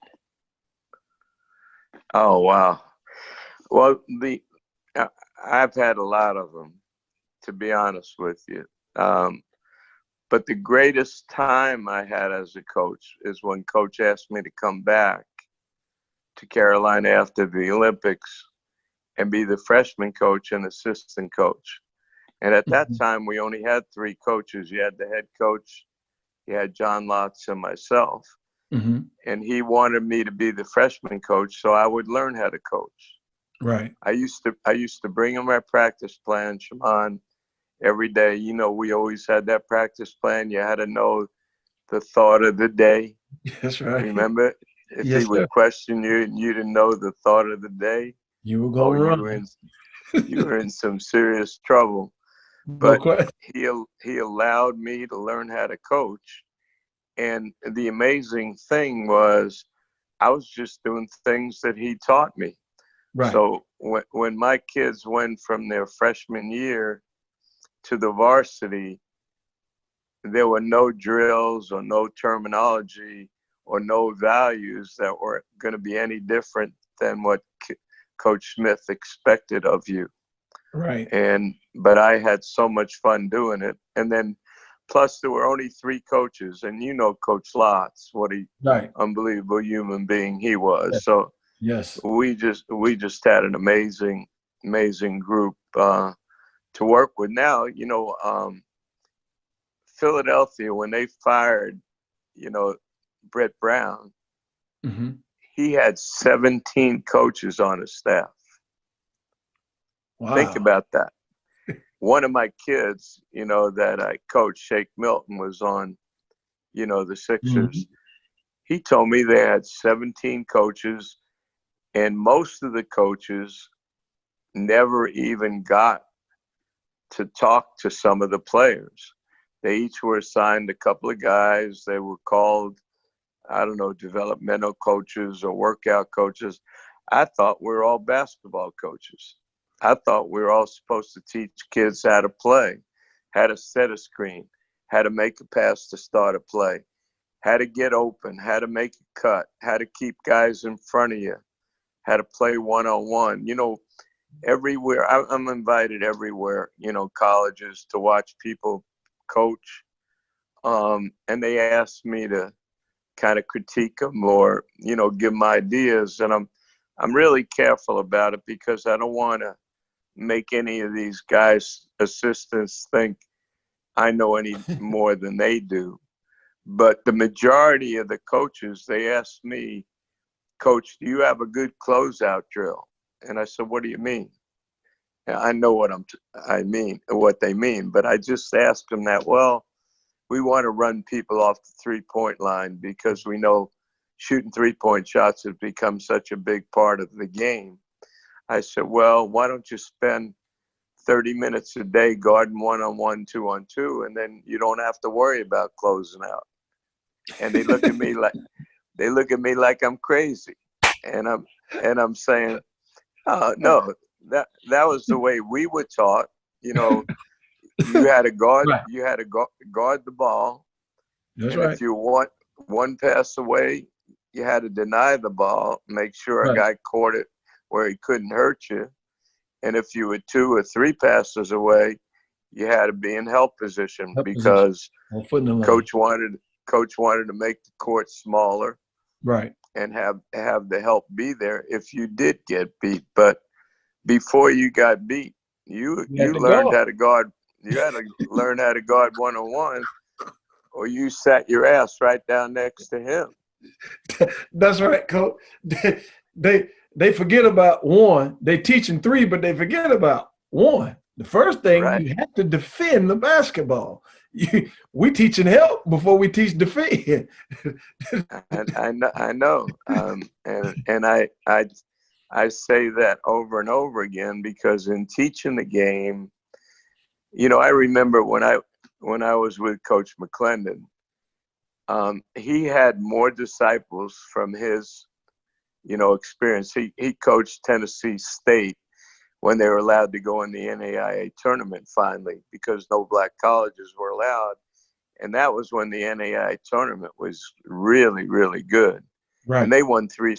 Oh, wow. Well, I've had a lot of them, to be honest with you. But the greatest time I had as a coach is when Coach asked me to come back to Carolina after the Olympics and be the freshman coach and assistant coach. And at that time, we only had 3 coaches. You had the head coach, you had John Lotz, and myself. Mm-hmm. And he wanted me to be the freshman coach so I would learn how to coach. Right. I used to bring him my practice plan, Shammond, every day. We always had that practice plan. You had to know the thought of the day. That's right. Remember? If he would question you and you didn't know the thought of the day, you were going wrong. You were in some serious trouble. But he allowed me to learn how to coach. And the amazing thing was I was just doing things that he taught me. Right. So when my kids went from their freshman year to the varsity, there were no drills or no terminology or no values that were going to be any different than what Coach Smith expected of you. Right. But I had so much fun doing it. And then plus there were only 3 coaches, and Coach Lotz, what unbelievable human being he was. Yes. So yes, we just had an amazing group to to work with. Now, Philadelphia, when they fired, Brett Brown, Mm-hmm. he had 17 coaches on his staff. Wow. Think about that. One of my kids, that I coached, Shake Milton, was on, the Sixers. Mm-hmm. He told me they had 17 coaches, and most of the coaches never even got to talk to some of the players. They each were assigned a couple of guys. They were called, I don't know, developmental coaches or workout coaches. I thought we were all basketball coaches. I thought we were all supposed to teach kids how to play, how to set a screen, how to make a pass to start a play, how to get open, how to make a cut, how to keep guys in front of you, how to play one-on-one. Everywhere. I'm invited everywhere, colleges, to watch people coach. And they asked me to kind of critique them or, give them ideas. And I'm really careful about it because I don't want to make any of these guys, assistants, think I know any more than they do. But the majority of the coaches, they asked me, Coach, do you have a good closeout drill? And I said, what do you mean? I know what what they mean, but I just asked them that, well, we want to run people off the three-point line because we know shooting three-point shots has become such a big part of the game. I said, well, why don't you spend 30 minutes a day guarding one-on-one, two-on-two, and then you don't have to worry about closing out. And they look at me like I'm crazy. And I'm saying, oh, no, that was the way we were taught. You had to guard, Right. you had to guard the ball. That's and right. If you want one pass away, you had to deny the ball, make sure a guy caught it where he couldn't hurt you. And if you were 2 or 3 passes away, you had to be in help position because coach wanted to make the court smaller, right, and have the help be there if you did get beat. But before you got beat, you learned how to guard. You had to learn how to guard one-on-one, or you sat your ass right down next to him. That's right, Coach. They forget about one. They teaching 3, but they forget about 1. The first thing, you have to defend the basketball. We teaching help before we teach defend. I know. And I say that over and over again because in teaching the game, I remember when I was with Coach McClendon, he had more disciples from his, experience. He coached Tennessee State when they were allowed to go in the NAIA tournament finally, because no black colleges were allowed. And that was when the NAIA tournament was really, really good. Right. And they won three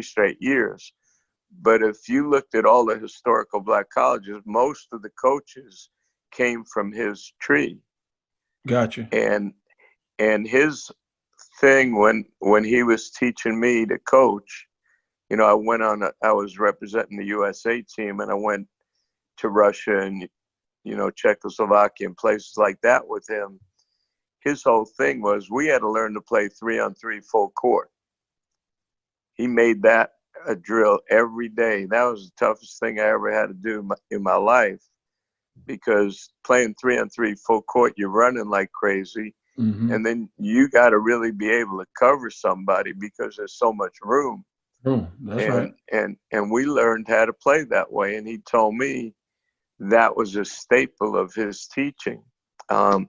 straight years. But if you looked at all the historical black colleges, most of the coaches came from his tree. Gotcha. And his thing when he was teaching me to coach, I was representing the USA team, and I went to Russia and, Czechoslovakia and places like that with him. His whole thing was we had to learn to play 3-on-3 full court. He made that a drill every day. That was the toughest thing I ever had to do in my life, because playing 3-on-3 full court, you're running like crazy. Mm-hmm. And then you got to really be able to cover somebody because there's so much room. That's right. And we learned how to play that way. And he told me that was a staple of his teaching. And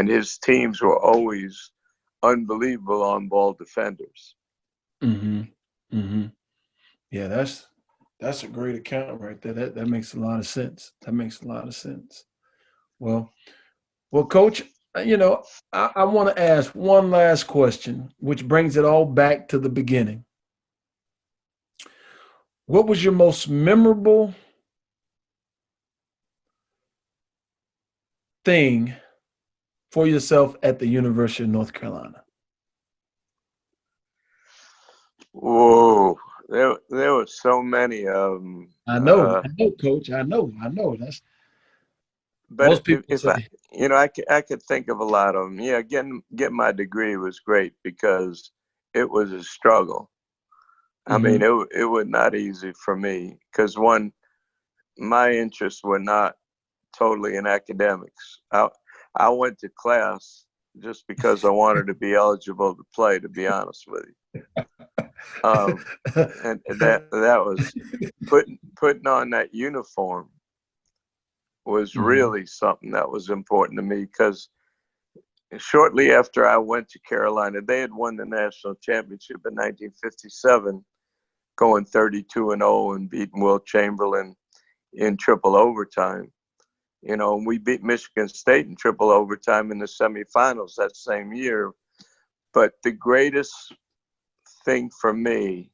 his teams were always unbelievable on-ball defenders. Mm-hmm. Mm-hmm. Yeah, that's a great account right there. That makes a lot of sense. Well, Coach, I want to ask one last question, which brings it all back to the beginning. What was your most memorable thing for yourself at the University of North Carolina? Whoa, there were so many of them. I know, Coach. I know. but Most people if I, say, I could think of a lot of them. Yeah, getting my degree was great because it was a struggle. I mean, hmm it was not easy for me because one, my interests were not totally in academics. I went to class just because I wanted to be eligible to play, to be honest with you. And that was putting on that uniform was hmm really something that was important to me because shortly after I went to Carolina, they had won the national championship in 1957, going 32-0 and beating Will Chamberlain in triple overtime. And we beat Michigan State in triple overtime in the semifinals that same year. But the greatest thing for me,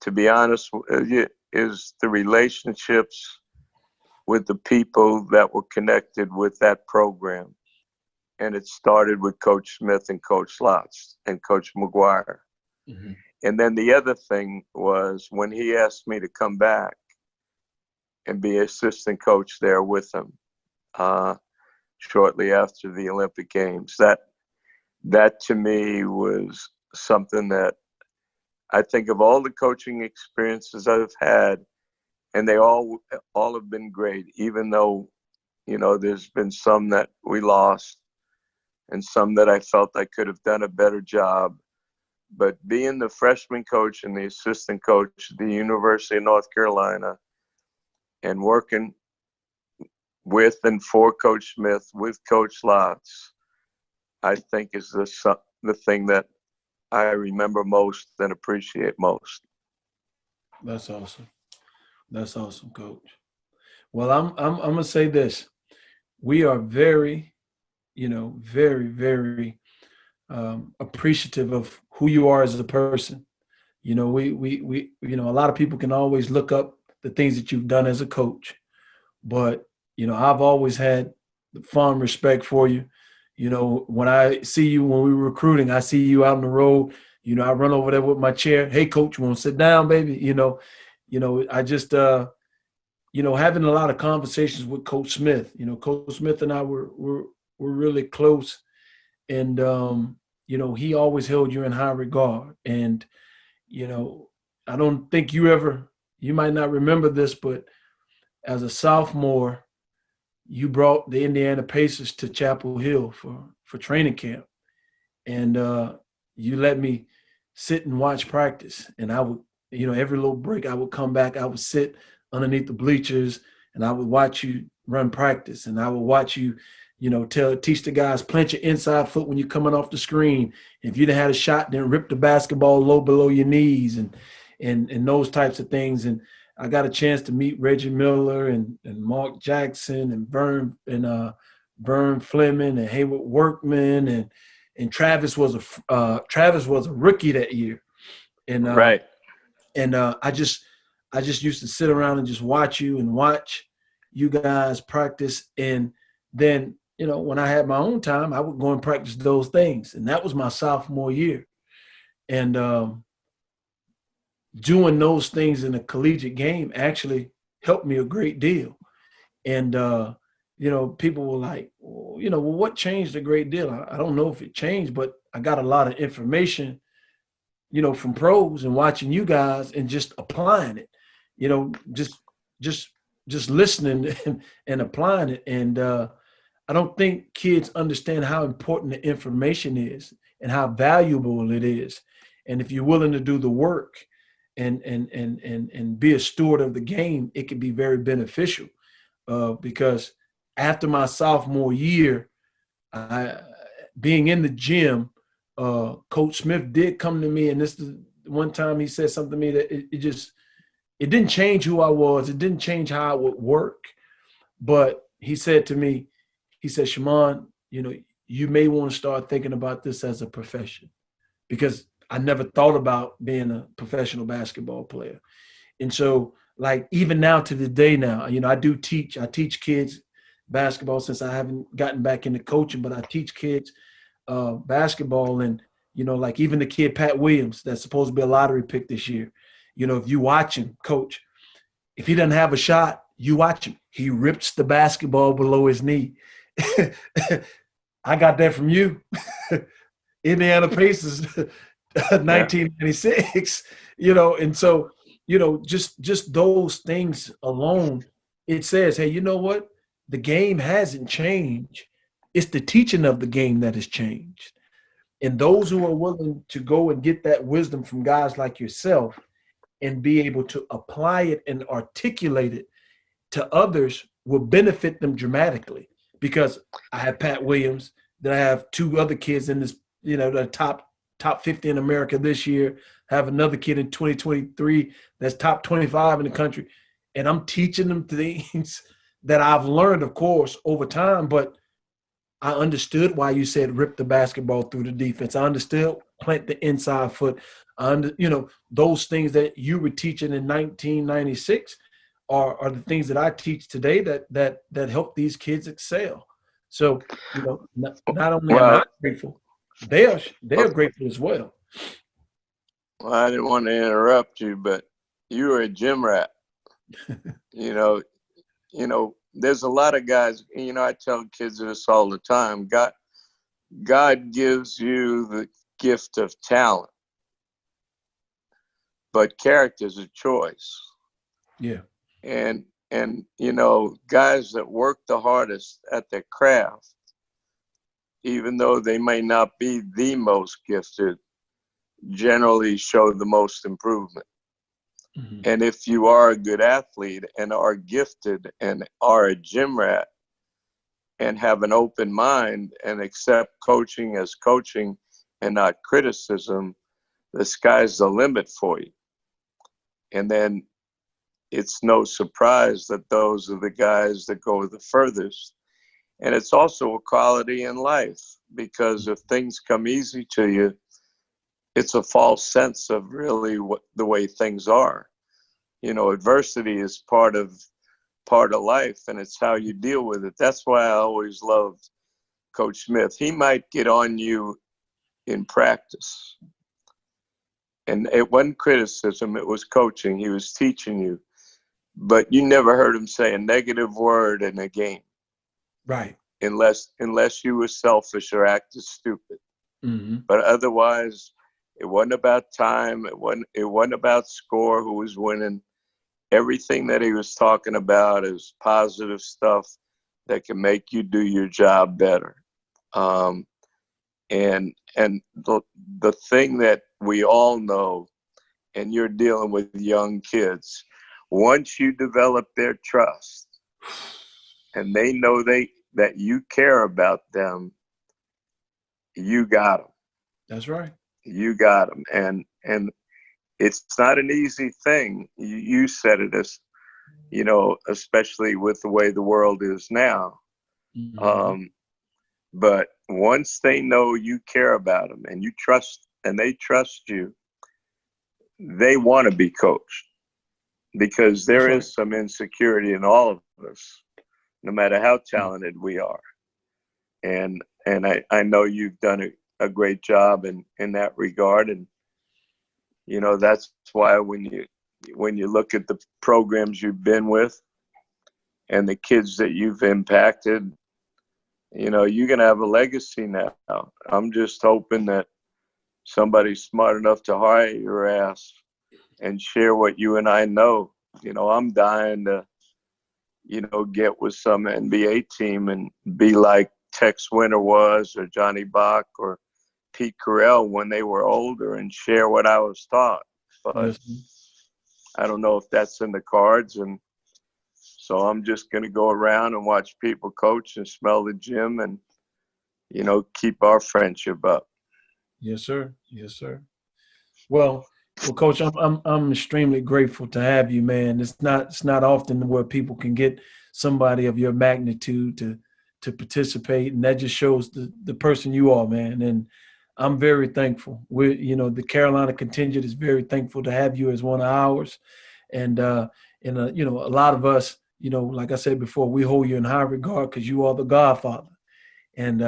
to be honest with you, is the relationships with the people that were connected with that program. And it started with Coach Smith and Coach Lotz and Coach McGuire. hmm And then the other thing was when he asked me to come back and be assistant coach there with him shortly after the Olympic Games. That to me was something that I think of all the coaching experiences I've had, and they all have been great, even though, there's been some that we lost and some that I felt I could have done a better job. But being the freshman coach and the assistant coach at the University of North Carolina and working with and for Coach Smith, with Coach Lotz, I think is the thing that I remember most and appreciate most. That's awesome. That's awesome, Coach. Well, I'm gonna say this: we are very, very, very appreciative of who you are as a person. A lot of people can always look up the things that you've done as a coach, but I've always had fond respect for you. When I see you when we were recruiting, I see you out on the road. I run over there with my chair. Hey, coach, you want to sit down, baby? I just having a lot of conversations with Coach Smith. Coach Smith and I were really close, and he always held you in high regard. And you know, I don't think you might not remember this, but as a sophomore, you brought the Indiana Pacers to Chapel Hill for training camp, and you let me sit and watch practice. And I would, every little break, I would come back. I would sit underneath the bleachers, and I would watch you run practice, and I would watch you, teach the guys plant your inside foot when you're coming off the screen. If you done had a shot, then rip the basketball low below your knees, and those types of things. And I got a chance to meet Reggie Miller and Mark Jackson and Vern Fleming and Hayward Workman and Travis was a rookie that year, and Right. I just used to sit around and just watch you guys practice, and then when I had my own time, I would go and practice those things, and that was my sophomore year, and doing those things in a collegiate game actually helped me a great deal. And people were like, well, what changed a great deal? I don't know if it changed, but I got a lot of information, from pros and watching you guys and just applying it, just just listening and applying it. And I don't think kids understand how important the information is and how valuable it is. And if you're willing to do the work and be a steward of the game, it can be very beneficial. Because after my sophomore year, being in the gym, Coach Smith did come to me, and this is one time he said something to me that it didn't change who I was. It didn't change how I would work. But he said to me, he said, Shammond, you may want to start thinking about this as a profession, because I never thought about being a professional basketball player. And so, like, even now to the day now, I teach kids basketball since I haven't gotten back into coaching, but I teach kids basketball. And, like even the kid, Pat Williams, that's supposed to be a lottery pick this year, if you watch him coach, if he doesn't have a shot, You watch him. He rips the basketball below his knee. I got that from you. Indiana Pacers, 1996, and so, just those things alone, it says, hey, you know what? The game hasn't changed. It's the teaching of the game that has changed. And those who are willing to go and get that wisdom from guys like yourself and be able to apply it and articulate it to others will benefit them dramatically. Because I have Pat Williams, then I have two other kids in this, the top 50 in America this year. I have another kid in 2023 that's top 25 in the country. And I'm teaching them things that I've learned, of course, over time, but I understood why you said rip the basketball through the defense. I understood plant the inside foot. Those things that you were teaching in 1996 are the things that I teach today that help these kids excel. So, not only am I grateful, they're grateful as well. Well, I didn't want to interrupt you, but you were a gym rat. There's a lot of guys, I tell kids this all the time. God gives you the gift of talent, but character is a choice. Yeah. And guys that work the hardest at their craft, even though they may not be the most gifted, generally show the most improvement. Mm-hmm. And if you are a good athlete and are gifted and are a gym rat and have an open mind and accept coaching as coaching and not criticism, the sky's the limit for you. And then it's no surprise that those are the guys that go the furthest. And it's also a quality in life, because if things come easy to you, it's a false sense of really the way things are. Adversity is part of life, and it's how you deal with it. That's why I always loved Coach Smith. He might get on you in practice, and it wasn't criticism, it was coaching. He was teaching you, but you never heard him say a negative word in a game. Right. Unless you were selfish or acted stupid. Mm-hmm. But otherwise, it wasn't about time. It wasn't about score, who was winning. Everything that he was talking about is positive stuff that can make you do your job better. And the thing that we all know, and you're dealing with young kids, once you develop their trust and they know that you care about them, you got them. That's right. You got them. And it's not an easy thing. You said it as, especially with the way the world is now. Mm-hmm. But once they know you care about them and they trust you, they want to be coached, because there is some insecurity in all of us, no matter how talented we are. And I know you've done a great job in that regard. And, that's why when you look at the programs you've been with and the kids that you've impacted, you're going to have a legacy now. I'm just hoping that somebody's smart enough to hire your ass and share what you and I know. I'm dying to, get with some NBA team and be like Tex Winter was, or Johnny Bach, or Pete Carell when they were older, and share what I was taught. But I don't know if that's in the cards. And so I'm just going to go around and watch people coach and smell the gym and, keep our friendship up. Yes, sir. Yes, sir. Well, Coach, I'm extremely grateful to have you, man. It's not often where people can get somebody of your magnitude to participate, and that just shows the person you are, man. And I'm very thankful. The Carolina contingent is very thankful to have you as one of ours, and a lot of us, like I said before, we hold you in high regard because you are the Godfather, and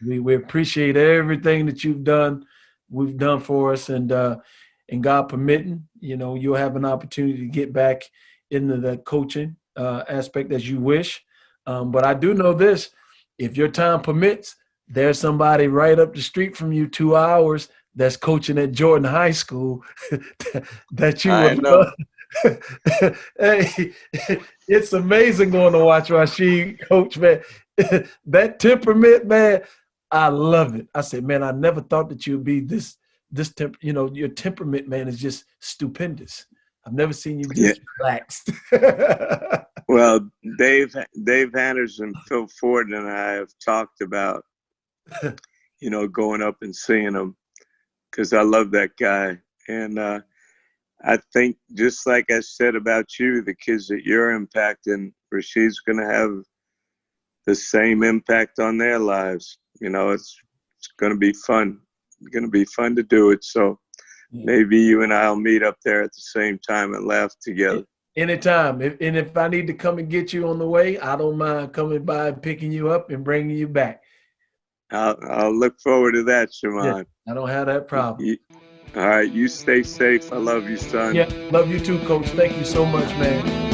we appreciate everything that we've done for us, and God permitting, you'll have an opportunity to get back into that coaching aspect as you wish. But I do know this: if your time permits, there's somebody right up the street from you, 2 hours, that's coaching at Jordan High School that you I would know. love. Hey, it's amazing going to watch Rashid coach, man. That temperament, man, I love it. I said, man, I never thought that you'd be your temperament, man, is just stupendous. I've never seen you Yeah. this relaxed. Well, Dave Anderson, Phil Ford, and I have talked about, going up and seeing him because I love that guy. And I think, just like I said about you, the kids that you're impacting, Rashid's going to have the same impact on their lives. It's going to be fun. It's going to be fun to do it. So maybe you and I'll meet up there at the same time and laugh together. Anytime. If I need to come and get you on the way, I don't mind coming by and picking you up and bringing you back. I'll look forward to that, Shammond. Yeah, I don't have that problem. All right. You stay safe. I love you, son. Yeah, love you too, Coach. Thank you so much, man.